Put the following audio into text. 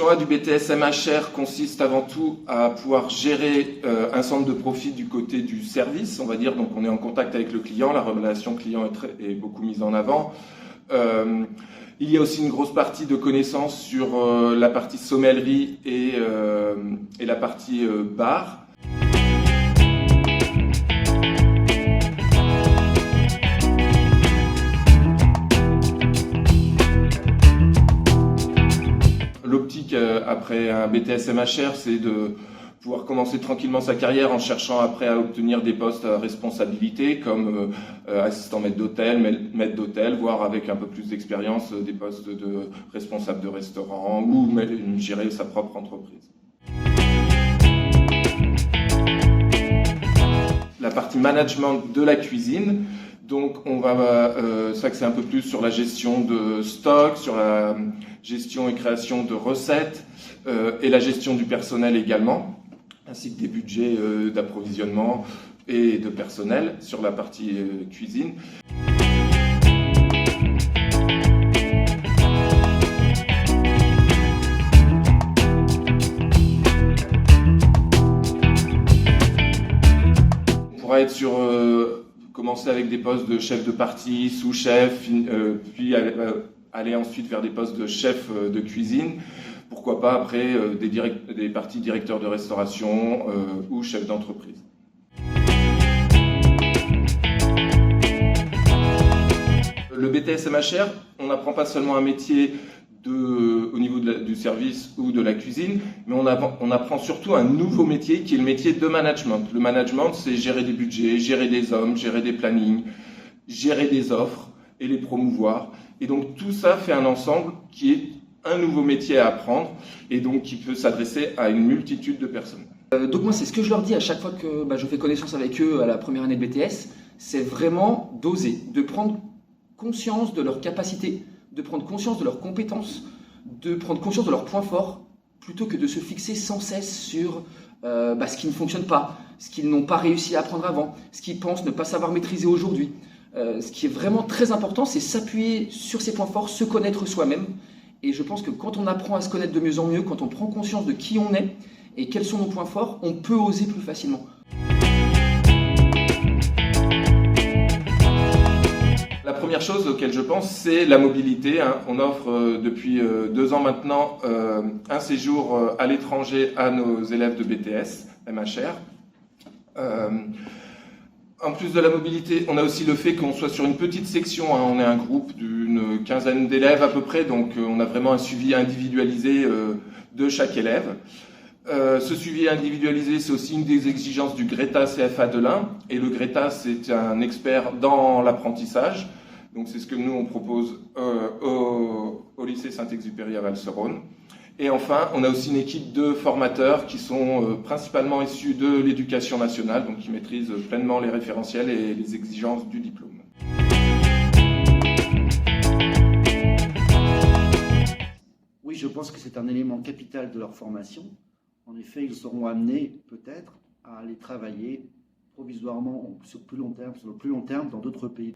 L'option A du BTS MHR consiste avant tout à pouvoir gérer un centre de profit du côté du service, on va dire. Donc on est en contact avec le client, la relation client est beaucoup mise en avant. Il y a aussi une grosse partie de connaissances sur la partie sommellerie et la partie bar. L'optique après un BTS MHR, c'est de pouvoir commencer tranquillement sa carrière en cherchant après à obtenir des postes à responsabilité comme assistant maître d'hôtel, voire avec un peu plus d'expérience des postes de responsable de restaurant ou gérer sa propre entreprise. La partie management de la cuisine. Donc on va s'axer un peu plus sur la gestion de stock, sur la gestion et création de recettes et la gestion du personnel également, ainsi que des budgets d'approvisionnement et de personnel sur la partie cuisine. On pourra être sur commencer avec des postes de chef de partie, sous-chef, puis aller ensuite vers des postes de chef de cuisine. Pourquoi pas après des parties directeurs de restauration ou chef d'entreprise. Le BTS MHR, on n'apprend pas seulement un métier au niveau du service ou de la cuisine, mais on apprend surtout un nouveau métier qui est le métier de management. Le management, c'est gérer des budgets, gérer des hommes, gérer des plannings, gérer des offres et les promouvoir. Et donc tout ça fait un ensemble qui est un nouveau métier à apprendre et donc qui peut s'adresser à une multitude de personnes. Donc moi, c'est ce que je leur dis à chaque fois que je fais connaissance avec eux à la première année de BTS, c'est vraiment d'oser, de prendre conscience de leurs capacités, de prendre conscience de leurs compétences, de prendre conscience de leurs points forts, plutôt que de se fixer sans cesse sur ce qui ne fonctionne pas, ce qu'ils n'ont pas réussi à apprendre avant, ce qu'ils pensent ne pas savoir maîtriser aujourd'hui. Ce qui est vraiment très important, c'est s'appuyer sur ses points forts, se connaître soi-même. Et je pense que quand on apprend à se connaître de mieux en mieux, quand on prend conscience de qui on est et quels sont nos points forts, on peut oser plus facilement. La première chose auquel je pense, c'est la mobilité. On offre depuis 2 ans maintenant un séjour à l'étranger à nos élèves de BTS, MHR. En plus de la mobilité, on a aussi le fait qu'on soit sur une petite section. On est un groupe d'une quinzaine d'élèves à peu près, donc on a vraiment un suivi individualisé de chaque élève. Ce suivi individualisé, c'est aussi une des exigences du GRETA CFA de l'Ain. Et le GRETA, c'est un expert dans l'apprentissage. Donc c'est ce que nous, on propose au lycée Saint-Exupéry à Valserone. Et enfin, on a aussi une équipe de formateurs qui sont principalement issus de l'éducation nationale, donc qui maîtrisent pleinement les référentiels et les exigences du diplôme. Oui, je pense que c'est un élément capital de leur formation. En effet, ils seront amenés peut-être à aller travailler provisoirement sur le plus long terme dans d'autres pays.